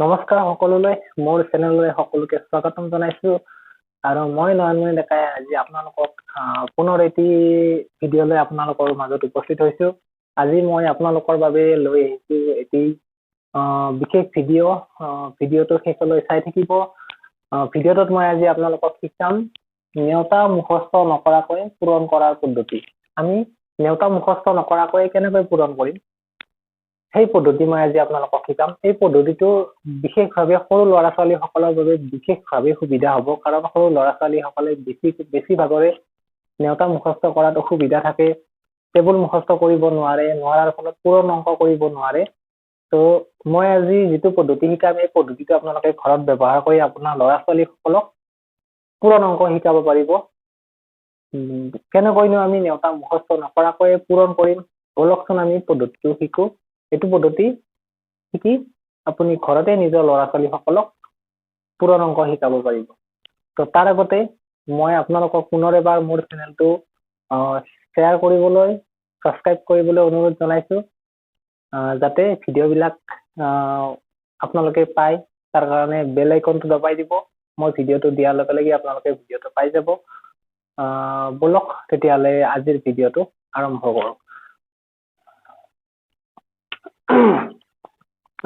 নমস্কাৰ সকলোলৈ মোৰ চেনেললৈ সকলোকে স্বাগতম জনাইছো আৰু মই নয়নমণি ডেকাই আজি আপোনালোকক পুনৰ এটি ভিডিঅ' লৈ আপোনালোকৰ মাজত উপস্থিত হৈছো। আজি মই আপোনালোকৰ বাবে লৈ আহিছো এটি বিশেষ ভিডিঅ'টো শেষলৈ চাই থাকিব। ভিডিঅ'টোত মই আজি আপোনালোকক শিকাম নেওতা মুখস্থ নকৰাকৈ পূৰণ কৰাৰ পদ্ধতি। আমি নেওতা মুখস্থ নকৰাকৈ কেনেকৈ পূৰণ কৰিম সেই পদ্ধতি মই আজি আপোনালোকক শিকাম। এই পদ্ধতিটো বিশেষভাৱে সৰু ল'ৰা ছোৱালীসকলৰ বাবে বিশেষভাৱে সুবিধা হ'ব, কাৰণ সৰু ল'ৰা ছোৱালীসকলে বেছিভাগৰে নেওতা মুখস্থ কৰাত অসুবিধা থাকে, টেবুল মুখস্থ কৰিব নোৱাৰাৰ ফলত পূৰণ অংক কৰিব নোৱাৰে। তো মই আজি যিটো পদ্ধতি শিকাম এই পদ্ধতিটো আপোনালোকে ঘৰত ব্যৱহাৰ কৰি আপোনাৰ ল'ৰা ছোৱালীসকলক পূৰণ অংক শিকাব পাৰিব। কেনেকৈনো আমি নেওতা মুখস্থ নকৰাকৈ পূৰণ কৰিম, বলকচোন আমি পদ্ধতিটো শিকো। এইটো পদ্ধতি শিকি আপুনি ঘৰতে নিজৰ ল'ৰা ছোৱালীসকলক পূৰণ অংক শিকাব পাৰিব। তো তাৰ আগতে মই আপোনালোকক পুনৰ এবাৰ মোৰ চেনেলটো শ্বেয়াৰ কৰিবলৈ, ছাবস্ক্ৰাইব কৰিবলৈ অনুৰোধ জনাইছো, যাতে ভিডিঅ'বিলাক আপোনালোকে পায়। তাৰ কাৰণে বেল আইকনটো দবাই দিব। মই ভিডিঅ'টো দিয়াৰ লগে লগে আপোনালোকে ভিডিঅ'টো পাই যাব। বলক তেতিয়াহ'লে আজিৰ ভিডিঅ'টো আৰম্ভ কৰোঁ।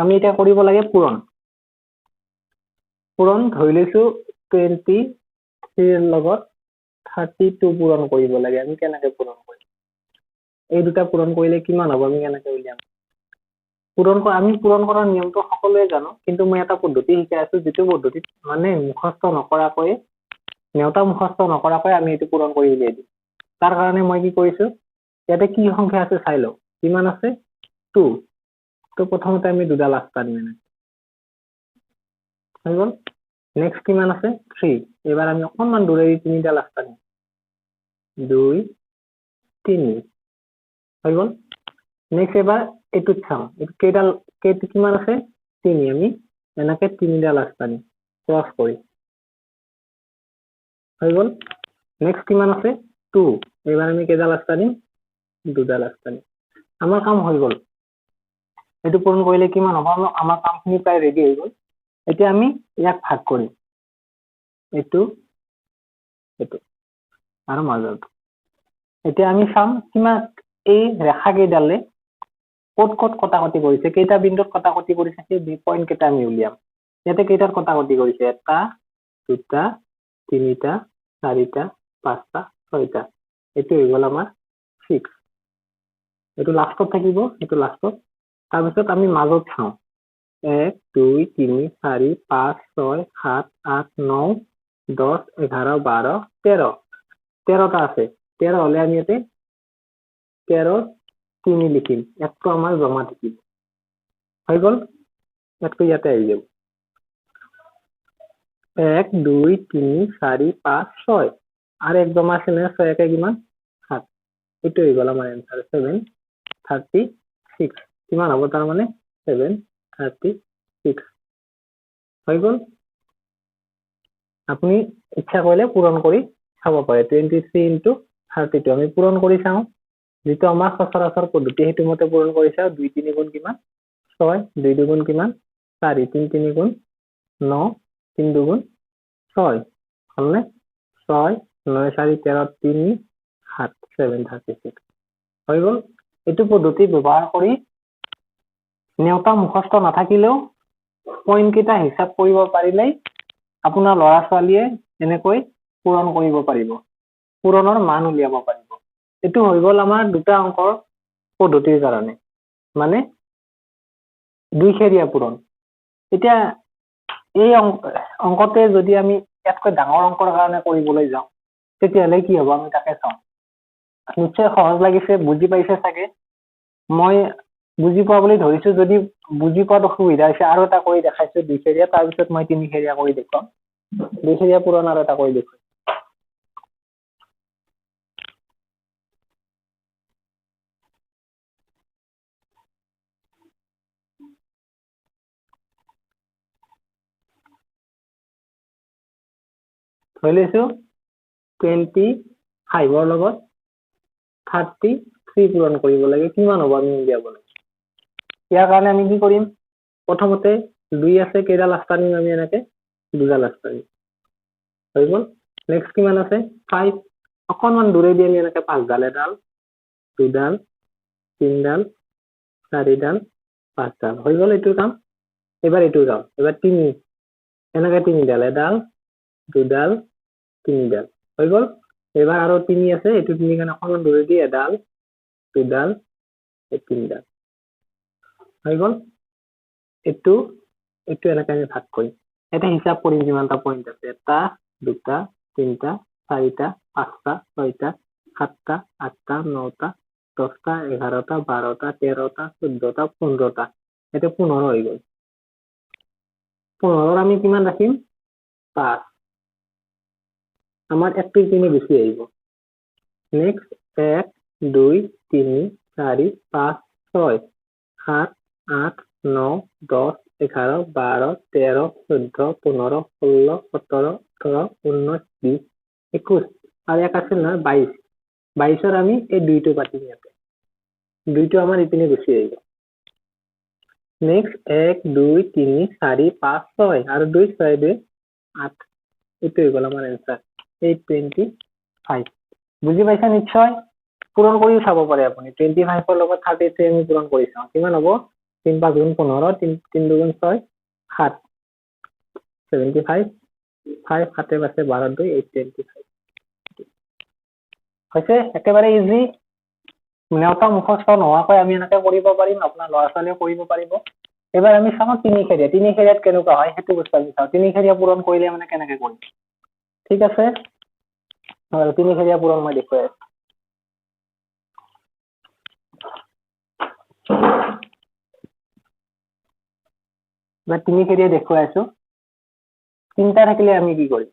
আমি এতিয়া কৰিব লাগে পূৰণ। ধৰি লৈছো 23 লগত 32 পূৰণ কৰিব লাগে। আমি কেনেকৈ পূৰণ কৰিম, এই দুটা পূৰণ কৰিলে কিমান হ'ব আমি কেনেকৈ উলিয়াম। আমি পূৰণ কৰাৰ নিয়মটো সকলোৱে জানো, কিন্তু মই এটা পদ্ধতি শিকাই আছো যিটো পদ্ধতিত মানে নেওতা মুখস্থ নকৰাকৈ আমি এইটো পূৰণ কৰি উলিয়াই দিম। তাৰ কাৰণে মই কি কৰিছো, ইয়াতে কি সংখ্যা আছে চাই লওঁ। কিমান আছে 2। তো প্ৰথমতে আমি দুডাল আস্তা দিম, হৈ গ'ল। নেক্সট কিমান আছে 3। এবাৰ আমি অকণমান দূৰেৰে তিনিডাল আস্তা দিম, 2 3, হৈ গ'ল। নেক্সট এবাৰ এইটোত চাওঁ, কিমান আছে 3। আমি এনেকে তিনিডাল আস্তা দিম ক্ৰছ কৰি, হৈ গ'ল। নেক্সট কিমান আছে 2। এবাৰ আমি কেইডাল আস্তা দিম, দুডাল আস্তা দিম। আমাৰ কাম হৈ গ'ল। এইটো পূৰণ কৰিলে কিমান হ'ব, আমাৰ কামখিনি প্ৰায় ৰেডি হৈ গ'ল। এতিয়া আমি ইয়াক ভাগ কৰিম, এইটো আৰু মাজৰটো। এতিয়া আমি চাম কিমান এই ৰেখা কেইডালে ক'ত ক'ত কটাকটি কৰিছে, কেইটা বিন্দুত কটাকটি কৰিছে, সেই পইণ্ট কেইটা আমি উলিয়াম। ইয়াতে কেইটাত কটাকটি কৰিছে, 1 2 3 4 5 6টা। এইটো হৈ গ'ল আমাৰ 6। এইটো লাষ্টত থাকিব, এইটো লাষ্টত। তাৰপিছত আমি মাজত চাওঁ, 1 2 3 4 5 6 7 8 9 10 11 12 13। 13টা আছে। 13 হলে আমি ইয়াতে 13 3 লিখিম, একটো আমাৰ জমা থাকিব, হৈ গ'ল। একটো ইয়াতে আহি যাব, 1 2 3 4 5 6 আৰু এক জমা আছে নহয়, 6 একে কিমান 7। এইটো হৈ গ'ল আমাৰ এনচাৰ 736। কিমান হ'ব তাৰ মানে 736, হৈ গ'ল। আপুনি ইচ্ছা কৰিলে পূৰণ কৰি চাব পাৰে। 23 × 32 আমি পূৰণ কৰি চাওঁ, যিটো আমাৰ সচৰাচৰ পদ্ধতি সেইটো মতে পূৰণ কৰি চাওঁ। 2 3 গুণ কিমান 6, 2 2 গুণ কিমান 4, 3 3 গুণ 9, 3 2 গুণ 6, হ'লনে? 6 9 4 13 3 7 736, হৈ গ'ল। এইটো পদ্ধতি ব্যৱহাৰ কৰি নেওতা মুখস্থ নাথাকিলেও পইণ্ট কেইটা হিচাপ কৰিব পাৰিলেই আপোনাৰ ল'ৰা ছোৱালীয়ে এনেকৈ পূৰণ কৰিব পাৰিব, পূৰণৰ মান উলিয়াব পাৰিব। এইটো হৈ গ'ল আমাৰ দুটা অংকৰ পদ্ধতিৰ কাৰণে, মানে দুইখেৰীয়া পূৰণ। এতিয়া এই অংকতে যদি আমি ইয়াতকৈ ডাঙৰ অংকৰ কাৰণে কৰিবলৈ যাওঁ, তেতিয়াহ'লে কি হ'ব আমি তাকে চাওঁ। নিশ্চয় সহজ লাগিছে, বুজি পাইছে চাগে। মই বুজি পোৱা বুলি ধৰিছো, যদি বুজি পোৱাত অসুবিধা হৈছে আৰু এটা কৰি দেখাইছো দুইখেৰীয়া, তাৰপিছত মই তিনিখেৰীয়া কৰি দেখুৱাম। দুইখেৰীয়া পূৰণ আৰু এটা কৰি দেখুৱাম। ধৰি লৈছো 25ৰ লগত 33 পূৰণ কৰিব লাগে। কিমান হ'ব আমি উলিয়াব লাগে। ইয়াৰ কাৰণে আমি কি কৰিম, প্ৰথমতে 2 আছে কেইডাল আস্তা নিম আমি এনেকে দুডাল আস্তা নিম হৈ গ'ল নেক্সট কিমান আছে 5 অকণমান দূৰে দি আমি এনেকে 5ডাল এডাল দুডাল তিনডাল চাৰিডাল পাঁচডাল হৈ গ'ল এইটোৰ কাম এবাৰ এইটোৰ কাম এবাৰ 3 এনেকে 3ডাল এডাল দুডাল তিনডাল হৈ গ'ল এবাৰ আৰু 3 আছে এইটো 3 কাৰণে অকণমান দূৰে দি এডাল দুডাল তিনডাল হৈ গ'ল এইটো এনেকে আমি ভাগ কৰিম এটা হিসাব কৰিম কিমানটা পইণ্ট আছে এটা দুটা তিনটা চাৰিটা পাঁচটা ছয়টা সাতটা আঠটা নটা 10টা 11টা 12টা 13টা 14টা 15টা এটা 15 হৈ গ'ল 15 আমি কিমান ৰাখিম 5 আমাৰ 1 3 বেছি আহিব নেক্সট 1 2 3 4 5 6 7 8 9 10 11 12 13 14 15 16 17 18 19 20 21 আৰু এক আছে নহয় 22 22ৰ আমি এই দুইটো পাতিম ইয়াতে দুইটো আমাৰ ইপিনে গুচি আহিব নেক্সট 1 2 3 4 5 6 আৰু 2 6 2 8 এইটো হৈ গ'ল আমাৰ এনসাৰ 825 বুজি পাইছা নিশ্চয় পূৰণ কৰিও চাব পাৰে আপুনি 25ৰ লগত 33 আমি পূৰণ কৰি চাওঁ কিমান হ'ব 3 5 গুণ 15 3 2 গুণ 6 7 75 5 7 আছে 12 2 825 হৈছে একেবাৰে ইজি নেওতা মুখস্থ নোহোৱাকৈ আমি এনেকে কৰিব পাৰিম আপোনাৰ ল'ৰা ছোৱালীয়ে কৰিব পাৰিব এবাৰ আমি চাওঁ তিনিখেৰীয়াত কেনেকুৱা হয় সেইটো বস্তু আমি চাওঁ তিনিখেৰীয়া পূৰণ কৰিলে মানে কেনেকে কৰিম ঠিক আছে আৰু তিনিখেৰীয়া পূৰণ মই দেখুৱাই আছো বা তিনিখেৰীয়া দেখুৱাই আছো তিনটা থাকিলে আমি কি কৰিম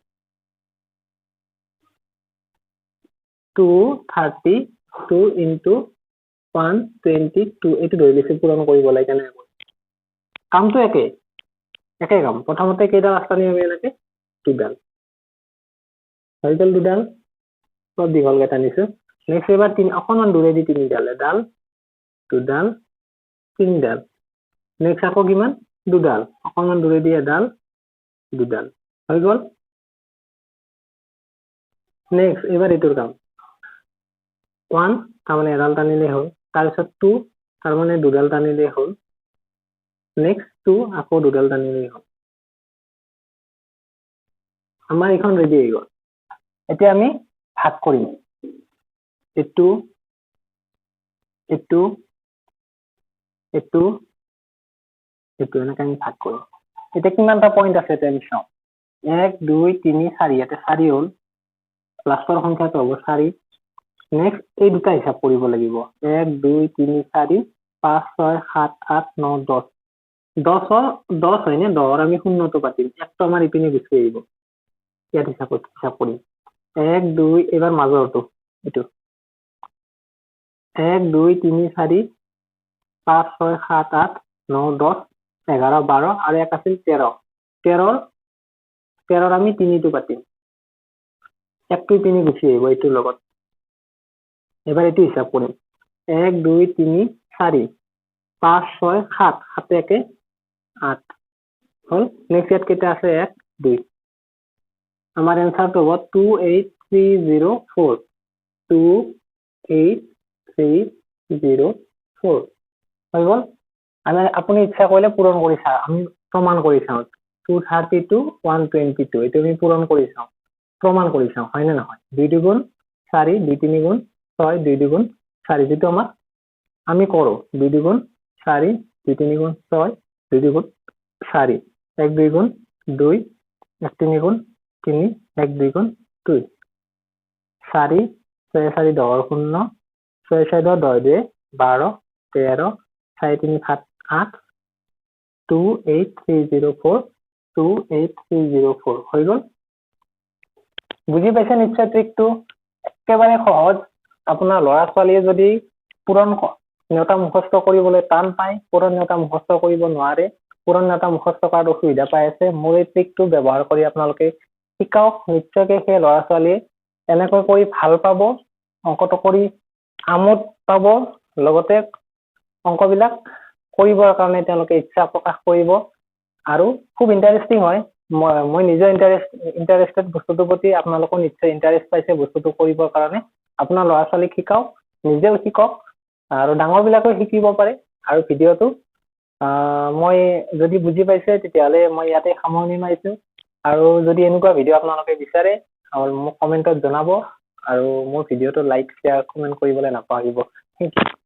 232 into 122 এইটো ধৰি লৈছো পূৰণ কৰিব লাগে কেনেকৈ কামটো একে কাম প্ৰথমতে কেইডাল আস্তা নিম আমি এনেকে দুডাল হৈ গ'ল দুডাল সব দীঘল কেইটা নিছো নেক্সট এবাৰ অকণমান দূৰে দি তিনিডাল এডাল দুডাল তিনডাল নেক্সট আকৌ কিমান দুডাল অকণমান দূৰে দি এডাল দুডাল হৈ গ'ল নেক্সট এবাৰ এইটোৰ কাম 1 তাৰমানে এডাল টানিলে হ'ল তাৰপিছত 2 তাৰমানে দুডাল টানিলে হ'ল নেক্সট 2 আকৌ দুডাল টানিলে হ'ল আমাৰ এইখন ৰেডি হৈ গ'ল এতিয়া আমি ভাগ কৰিম এইটো এনেকে আমি ভাগ কৰিম এতিয়া কিমানটা পইণ্ট আছে আমি চাওঁ 1 2 3 4 ইয়াতে 4 হ'ল লাষ্টৰ সংখ্যাটো হ'ব 4 নেক্সট এই দুটা হিসাব কৰিব লাগিব 1 2 3 4 5 6 7 8 9 10 10 হয়নে 10ৰ আমি শূন্যটো পাতিম একটো আমাৰ ইপিনে গুচি আহিব ইয়াত হিসাব কৰিম 1 2 এবাৰ মাজৰটো এইটো 1 2 3 4 5 6 7 8 9 10 11 12 আৰু এক আছিল 13ৰ আমি তিনিটো পাতিম একটো ইপিনে গুচি আহিব এইটোৰ লগত এবাৰ এইটো হিসাব কৰিম 1 2 3 4 5 6 7 7 একে 8 হল নেক্সট ইয়াত কেইটা আছে 1 2 আমাৰ এনসাৰটো হ'ব 28304 28304 হৈ গ'ল আপুনি ইচ্ছা কৰিলে পূৰণ কৰি চাওঁ আমি প্ৰমাণ কৰি চাওঁ 232 122 এইটো আমি পূৰণ কৰি চাওঁ প্ৰমাণ কৰি চাওঁ হয় নে নহয় 2 দুগুণ 4 2 3 গুণ 6 2 দুগুণ 4 যেটো আমাৰ আমি কৰো 2 দুগুণ 4 2 3 গুণ 6 2 দুগুণ 4 1 2 গুণ 2 1 3 গুণ 3 1 2 গুণ 2 4 6 4 10 শূন্য 6 6 10 2 12 13 4 3 7 8 28304 28304 হৈ গ'ল বুজি পাইছে নিশ্চয় ট্ৰিকটো একেবাৰে সহজ আপোনাৰ ল'ৰা ছোৱালীয়ে যদি পূৰণ নেওতা মুখস্থ কৰিবলৈ টান পায় পূৰণ নেওতা মুখস্থ কৰিব নোৱাৰে পূৰণ নেওতা মুখস্থ কৰাত অসুবিধা পাই আছে মোৰ এই ট্ৰিকটো ব্যৱহাৰ কৰি আপোনালোকে শিকাওক নিশ্চয়কৈ সেই ল'ৰা ছোৱালীয়ে এনেকৈ কৰি ভাল পাব অংকটো কৰি আমোদ পাব লগতে অংকবিলাক কৰিবৰ কাৰণে তেওঁলোকে ইচ্ছা প্ৰকাশ কৰিব আৰু খুব ইণ্টাৰেষ্টিং হয়। মই নিজে ইণ্টাৰেষ্টেড বস্তুটোৰ প্ৰতি আপোনালোকেও নিশ্চয় ইণ্টাৰেষ্ট পাইছে বস্তুটো কৰিবৰ কাৰণে। আপোনাৰ ল'ৰা ছোৱালীক শিকাওক, নিজেও শিকক আৰু ডাঙৰ বিলাকেও শিকিব পাৰে। আৰু ভিডিঅ'টো মই যদি বুজি পাইছে তেতিয়াহ'লে মই ইয়াতে সামৰণি মাৰিছো। আৰু যদি এনেকুৱা ভিডিঅ' আপোনালোকে বিচাৰে মোক কমেণ্টত জনাব আৰু মোৰ ভিডিঅ'টো লাইক শ্বেয়াৰ কমেণ্ট কৰিবলৈ নাপাহৰিব। Thank U.